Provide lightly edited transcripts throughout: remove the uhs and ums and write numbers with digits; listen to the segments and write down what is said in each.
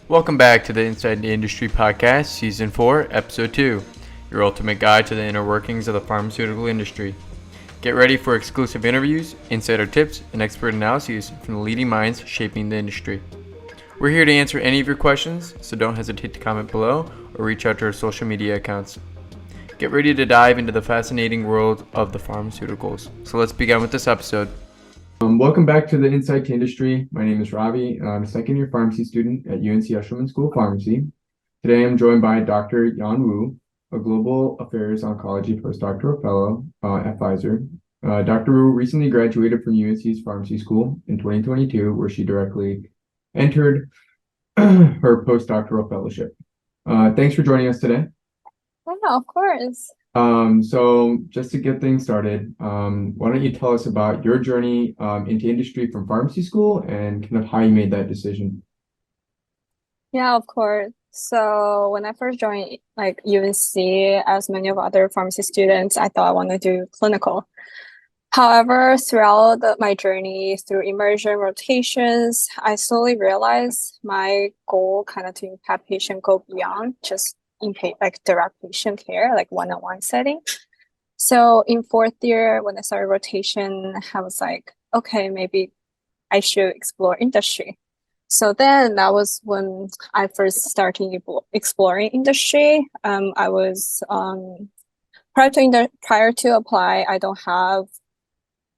Welcome back to the Inside the Industry Podcast, Season 4, Episode 2, your ultimate guide to the inner workings of the pharmaceutical industry. Get ready for exclusive interviews, insider tips, and expert analyses from the leading minds shaping the industry. We're here to answer any of your questions, so don't hesitate to comment below or reach out to our social media accounts. Get ready to dive into the fascinating world of the pharmaceuticals. So let's begin with this episode. Welcome back to the Insight to Industry. My name is Ravi. I'm a second-year pharmacy student at UNC Eshelman School of Pharmacy. Today I'm joined by Dr. Yan Wu, a Global Affairs Oncology postdoctoral fellow at Pfizer. Dr. Wu recently graduated from UNC's Pharmacy School in 2022, where she directly entered her postdoctoral fellowship. Thanks for joining us today. Yeah, of course. So just to get things started, why don't you tell us about your journey into industry from pharmacy school and kind of how you made that decision? Yeah, of course. So when I first joined like UNC, as many of other pharmacy students, I thought I wanted to do clinical. However, throughout my journey through immersion rotations, I slowly realized my goal kind of to impact patient go beyond just like direct patient care, like one-on-one setting. So in fourth year, when I started rotation, I was like, okay, maybe I should explore industry. So then that was when I first started exploring industry. I was prior to apply, I don't have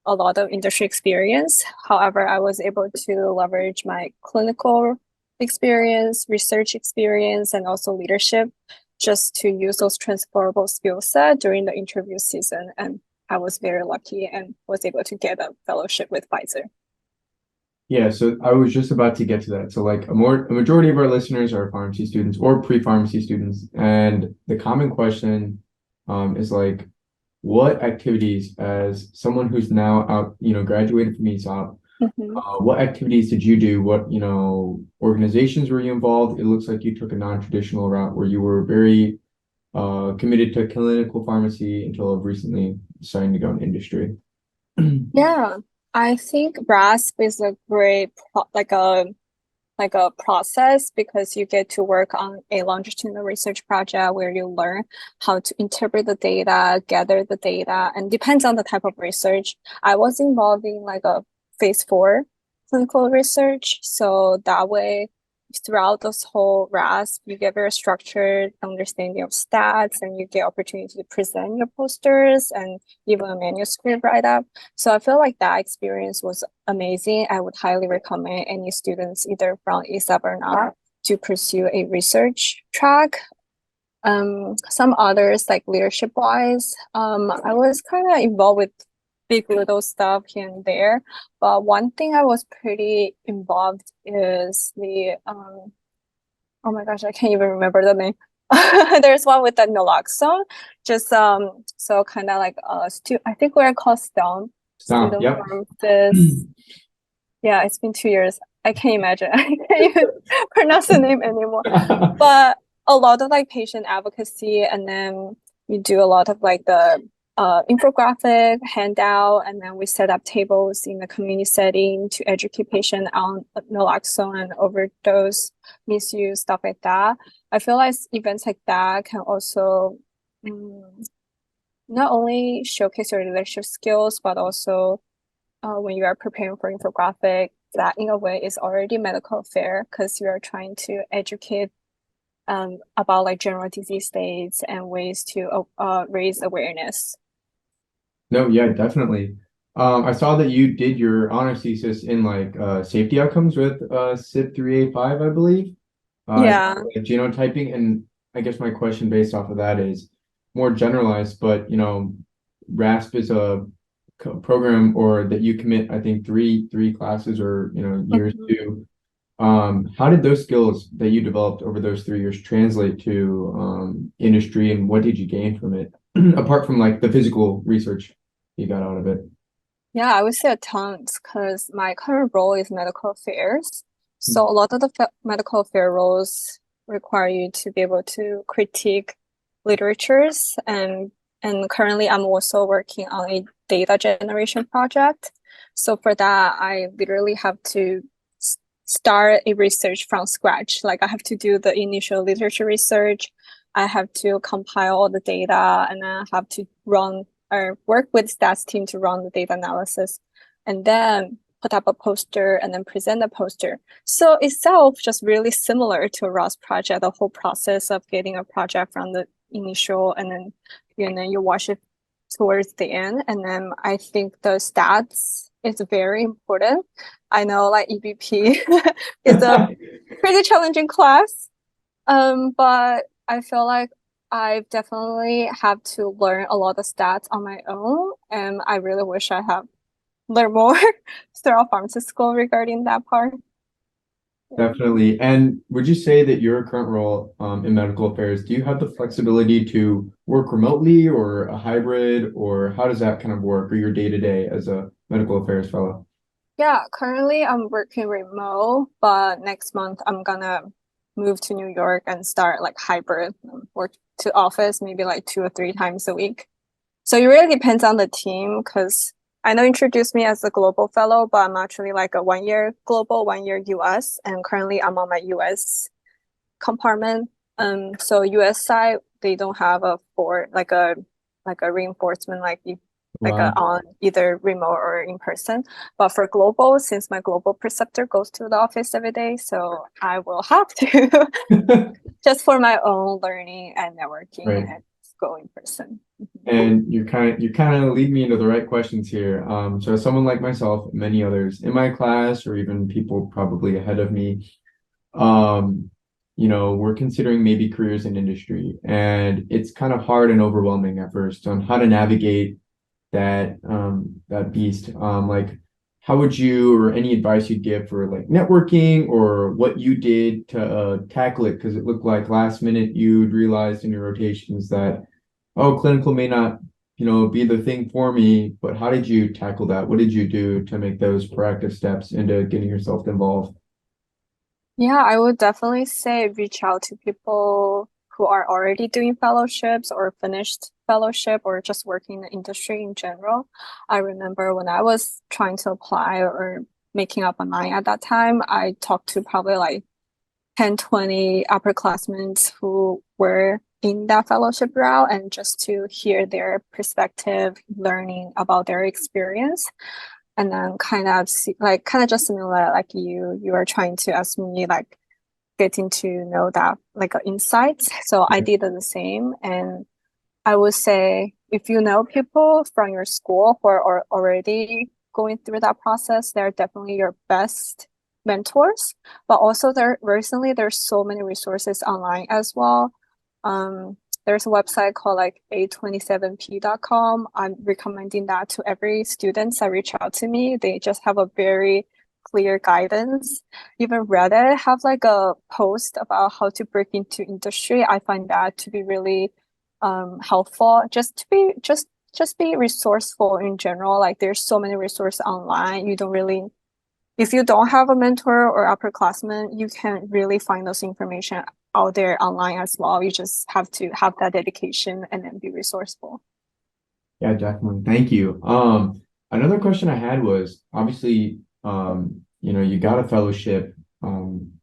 a lot of industry experience. However, I was able to leverage my clinical experience, research experience, and also leadership just to use those transferable skill set during the interview season. And I was very lucky and was able to get a fellowship with Pfizer. Yeah, so I was just about to get to that. So like a majority of our listeners are pharmacy students or pre-pharmacy students, and the common question is like, what activities as someone who's now out, graduated from ESOP, what activities did you do? What, organizations were you involved? It looks like you took a non-traditional route where you were very committed to clinical pharmacy until recently deciding to go in industry. Yeah, I think RASP is a great like a process because you get to work on a longitudinal research project where you learn how to interpret the data, gather the data, and depends on the type of research. I was involved in like a phase 4 clinical research, so that way throughout this whole RASP, you get very structured understanding of stats and you get opportunity to present your posters and even a manuscript write-up. So I feel like that experience was amazing. I would highly recommend any students, either from ESAP or not, to pursue a research track. Some others, like leadership-wise, I was kind of involved with big little stuff here and there. But one thing I was pretty involved is the oh my gosh, I can't even remember the name. There's one with the naloxone, just so kind of like I think we're called STOMP, Stop. student Yep. pharmacist. Yeah, it's been 2 years. I can't imagine. I can't even pronounce the name anymore. But a lot of like patient advocacy, and then we do a lot of like the infographic handout, and then we set up tables in the community setting to educate patient on naloxone and overdose misuse, stuff like that. I feel like events like that can also not only showcase your leadership skills, but also when you are preparing for infographic, that in a way is already medical affair because you are trying to educate about like general disease states and ways to raise awareness. No, yeah, definitely. I saw that you did your honors thesis in like safety outcomes with CYP3A5, I believe. Yeah. Like genotyping, and I guess my question based off of that is more generalized, but RASP is a program or that you commit, I think three classes or years to. How did those skills that you developed over those 3 years translate to industry, and what did you gain from it, apart from like the physical research you got out of it? Yeah, I would say a ton because my current role is medical affairs. So a lot of the medical affair roles require you to be able to critique literatures, and currently I'm also working on a data generation project. So for that, I literally have to start a research from scratch. Like I have to do the initial literature research. I have to compile all the data, and then I have to run or work with stats team to run the data analysis, and then put up a poster and then present the poster. So itself just really similar to a ROS project, the whole process of getting a project from the initial and then you watch it towards the end. And then I think the stats is very important. I know like EBP is a pretty challenging class. But I feel like I've definitely have to learn a lot of stats on my own, and I really wish I have learned more throughout pharmacy school regarding that part. Definitely. And would you say that your current role in medical affairs, do you have the flexibility to work remotely or a hybrid, or how does that kind of work, or your day to day as a medical affairs fellow? Yeah, currently I'm working remote, but next month I'm gonna move to New York and start like hybrid work to office maybe like 2 or 3 times a week. So it really depends on the team because I know introduced me as a global fellow, but I'm actually like a 1 year global, 1 year US, and currently I'm on my US compartment. So US side they don't have a for like a reinforcement like a Wow. on either remote or in person. But for global, since my global preceptor goes to the office every day, so I will have to just for my own learning and networking Right. and go in person. And you kind of lead me into the right questions here. So as someone like myself, many others in my class, or even people probably ahead of me, um, we're considering maybe careers in industry, and it's kind of hard and overwhelming at first on how to navigate that beast. Like how would you, or any advice you'd give for like networking, or what you did to tackle it? Because it looked like last minute you'd realized in your rotations that, oh, clinical may not, be the thing for me, but how did you tackle that? What did you do to make those proactive steps into getting yourself involved? Yeah, I would definitely say reach out to people who are already doing fellowships or finished fellowship or just working in the industry in general. I remember when I was trying to apply or making up my mind at that time, I talked to probably like 10, 20 upperclassmen who were in that fellowship route and just to hear their perspective, learning about their experience and then kind of kind of just similar like you are trying to ask me like getting to know that like insights. So I did the same, and I would say if you know people from your school who are already going through that process, they're definitely your best mentors. But also there's so many resources online as well. Um, there's a website called like a27p.com. I'm recommending that to every student that reach out to me. They just have a very clear guidance. Even Reddit have like a post about how to break into industry. I find that to be really helpful just to be just be resourceful in general. Like there's so many resources online. You don't really if you don't have a mentor or upperclassman, you can really find those information out there online as well. You just have to have that dedication and then be resourceful. Yeah, definitely. Thank you. Another question I had was obviously, you got a fellowship,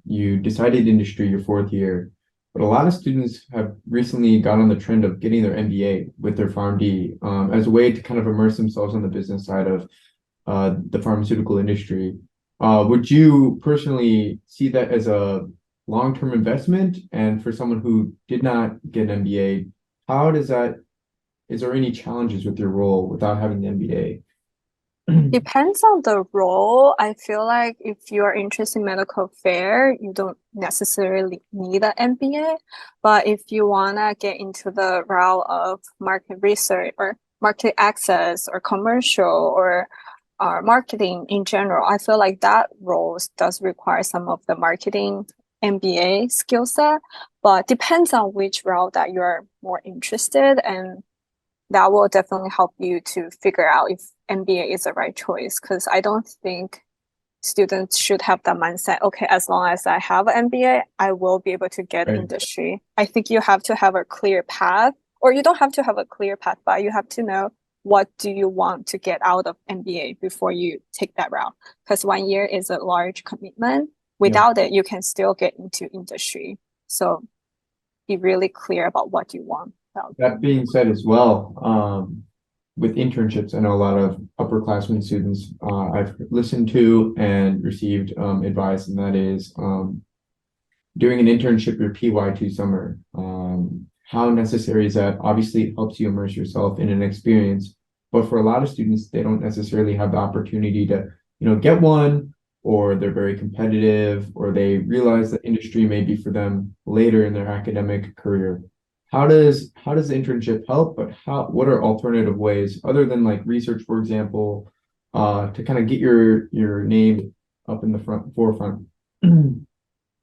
you decided industry your fourth year, but a lot of students have recently got on the trend of getting their MBA with their PharmD, as a way to kind of immerse themselves on the business side of the pharmaceutical industry. Would you personally see that as a long-term investment? And for someone who did not get an MBA, how does that is there any challenges with your role without having the MBA? Depends on the role. I feel like if you are interested in medical affair, you don't necessarily need an MBA. But if you wanna get into the route of market research or market access or commercial or marketing in general, I feel like that roles does require some of the marketing MBA skill set. But depends on which route that you're more interested and that will definitely help you to figure out if MBA is the right choice. Because I don't think students should have that mindset. Okay, as long as I have an MBA, I will be able to get Right. industry. I think you have to have a clear path, or you don't have to have a clear path, but you have to know what do you want to get out of MBA before you take that route. Because 1 year is a large commitment Without it, you can still get into industry. So be really clear about what you want. That being said as well, with internships, I know a lot of upperclassmen students I've listened to and received advice, and that is doing an internship your PY2 summer. How necessary is that? Obviously, it helps you immerse yourself in an experience, but for a lot of students, they don't necessarily have the opportunity to, get one, or they're very competitive, or they realize that industry may be for them later in their academic career. How does the internship help? But what are alternative ways other than like research, for example, to kind of get your name up in the forefront?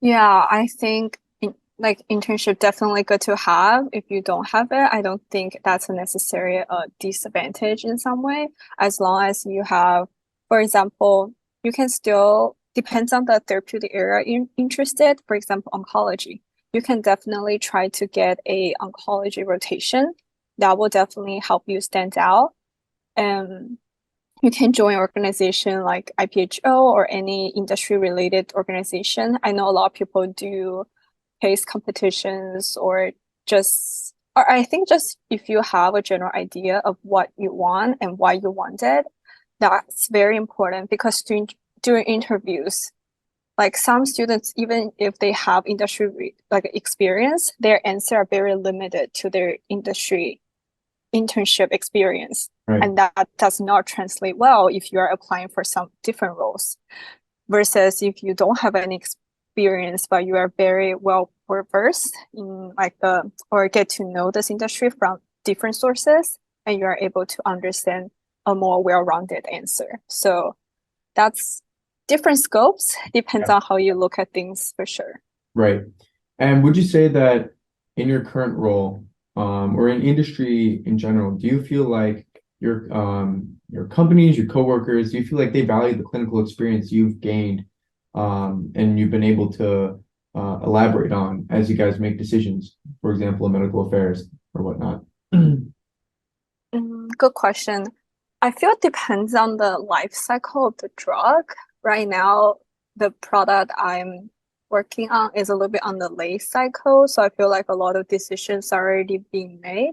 Yeah, I think like internship definitely good to have. If you don't have it, I don't think that's a necessary disadvantage in some way. As long as you have, for example, you can still depends on the therapeutic area you're interested. For example, oncology. You can definitely try to get a oncology rotation. That will definitely help you stand out. And you can join organization like IPHO or any industry related organization. I know a lot of people do case competitions or I think just if you have a general idea of what you want and why you want it, that's very important because during interviews, like some students, even if they have industry like experience, their answer are very limited to their industry internship experience. Right. And that does not translate well if you are applying for some different roles. Versus if you don't have any experience, but you are very well versed in or get to know this industry from different sources, and you are able to understand a more well-rounded answer. So that's different scopes, depends on how you look at things for sure. Right. And would you say that in your current role, or in industry in general, do you feel like your companies, your coworkers, do you feel like they value the clinical experience you've gained, and you've been able to elaborate on as you guys make decisions, for example, in medical affairs or whatnot? Good question. I feel it depends on the life cycle of the drug. Right now, the product I'm working on is a little bit on the late cycle, so I feel like a lot of decisions are already being made.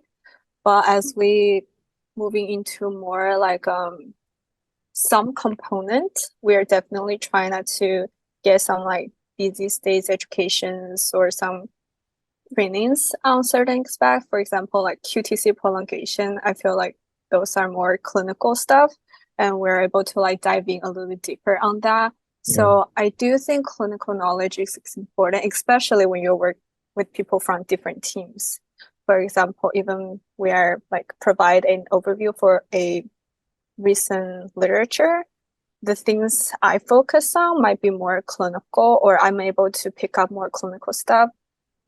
But as we moving into more like some component, we're definitely trying not to get some like busy stage educations or some trainings on certain aspects. For example, like QTC prolongation, I feel like those are more clinical stuff, and we're able to like dive in a little bit deeper on that. So I do think clinical knowledge is important, especially when you work with people from different teams. For example, even we are like provide an overview for a recent literature. The things I focus on might be more clinical, or I'm able to pick up more clinical stuff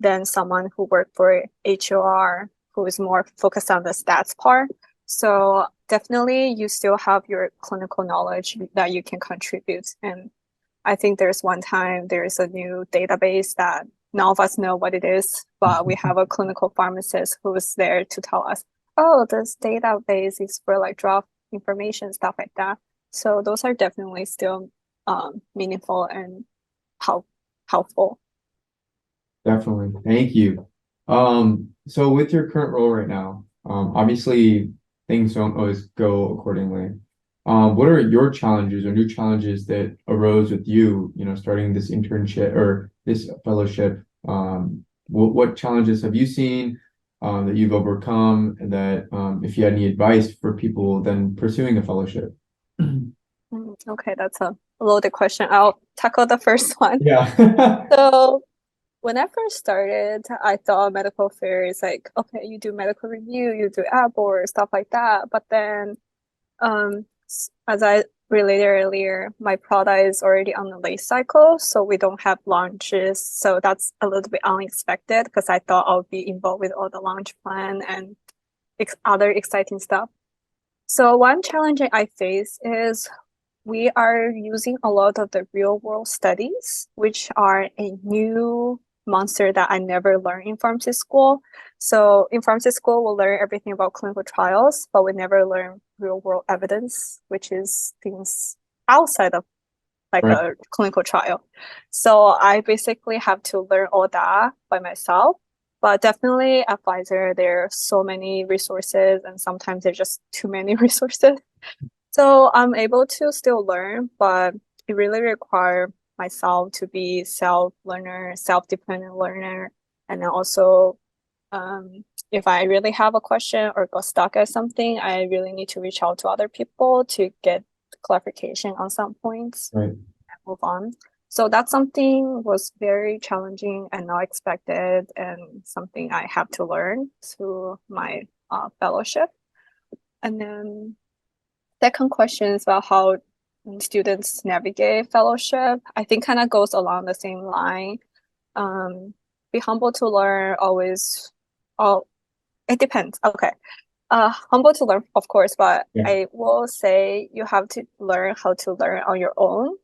than someone who worked for HOR, who is more focused on the stats part. So definitely you still have your clinical knowledge that you can contribute. And I think there's a new database that none of us know what it is, but we have a clinical pharmacist who is there to tell us, oh, this database is for like drug information, stuff like that. So those are definitely still meaningful and helpful. Definitely. Thank you. So with your current role right now, obviously things don't always go accordingly. What are your challenges or new challenges that arose with you, starting this internship or this fellowship? What challenges have you seen that you've overcome, and that if you had any advice for people then pursuing a fellowship? Okay, that's a loaded question. I'll tackle the first one. Yeah. So when I first started, I thought medical affairs is like, okay, you do medical review, you do ad board, stuff like that. But then, as I related earlier, my product is already on the late cycle, so we don't have launches. So that's a little bit unexpected because I thought I would be involved with all the launch plan and other exciting stuff. So one challenge I face is we are using a lot of the real world studies, which are a new monster that I never learned in pharmacy school. So in pharmacy school, we'll learn everything about clinical trials, but we never learn real world evidence, which is things outside of like Right. a clinical trial. So I basically have to learn all that by myself. But definitely at Pfizer, there are so many resources, and sometimes there's just too many resources. So I'm able to still learn, but it really requires myself to be self-learner, self-dependent learner, and then also if I really have a question or got stuck at something, I really need to reach out to other people to get clarification on some points Right. and move on. So that's something was very challenging and not expected, and something I have to learn through my fellowship. And then second question is about how students navigate fellowship. I think kind of goes along the same line. Be humble to learn, always. Oh, it depends. Okay. Humble to learn, of course, but Yeah. I will say you have to learn how to learn on your own,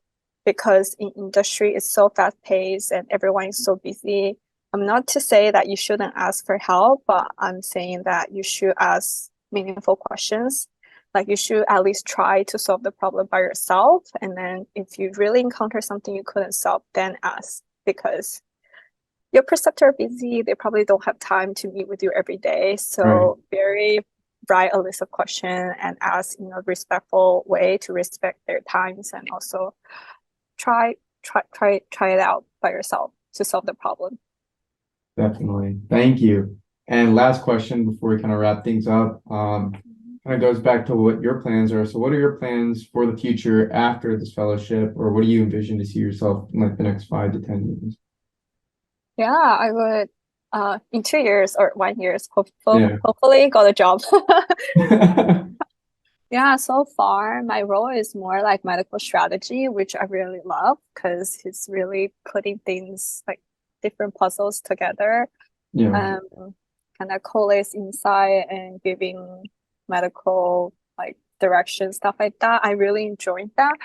because in industry it's so fast paced and everyone is so busy. I'm not to say that you shouldn't ask for help, but I'm saying that you should ask meaningful questions. Like you should at least try to solve the problem by yourself. And then if you really encounter something you couldn't solve, then ask, because your preceptor are busy. They probably don't have time to meet with you every day. So write a list of questions and ask in a respectful way to respect their times, and also try it out by yourself to solve the problem. Definitely. Thank you. And last question before we kind of wrap things up, kind of goes back to what your plans are. So what are your plans for the future after this fellowship, or what do you envision to see yourself in like the next 5 to 10 years? Yeah, I would in 2 years or 1 year, Yeah. hopefully got a job. Yeah, so far my role is more like medical strategy, which I really love because it's really putting things like different puzzles together, Yeah. kind of collates insight and giving medical like direction, stuff like that. I really enjoyed that,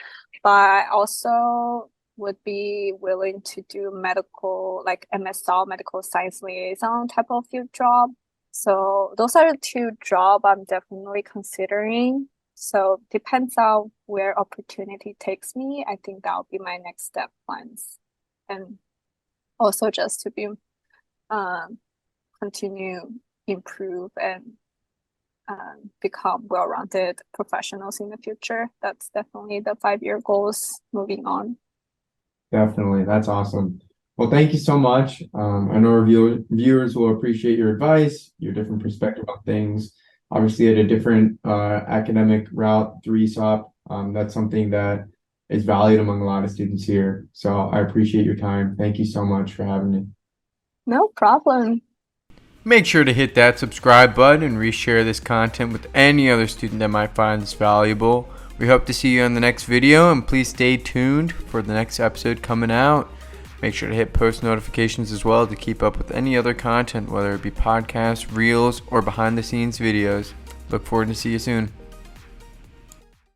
but I also would be willing to do medical, like MSL, medical science liaison type of field job. So those are the two jobs I'm definitely considering. So depends on where opportunity takes me. I think that'll be my next step plans. And also just to be continue improve and become well-rounded professionals in the future. That's definitely the 5-year goals moving on. Definitely. That's awesome. Well, thank you so much. I know our viewers will appreciate your advice, your different perspective on things. Obviously, at a different academic route through ESOP, that's something that is valued among a lot of students here. So I appreciate your time. Thank you so much for having me. No problem. Make sure to hit that subscribe button and reshare this content with any other student that might find this valuable. We hope to see you on the next video, and please stay tuned for the next episode coming out. Make sure to hit post notifications as well to keep up with any other content, whether it be podcasts, reels, or behind the scenes videos. Look forward to see you soon.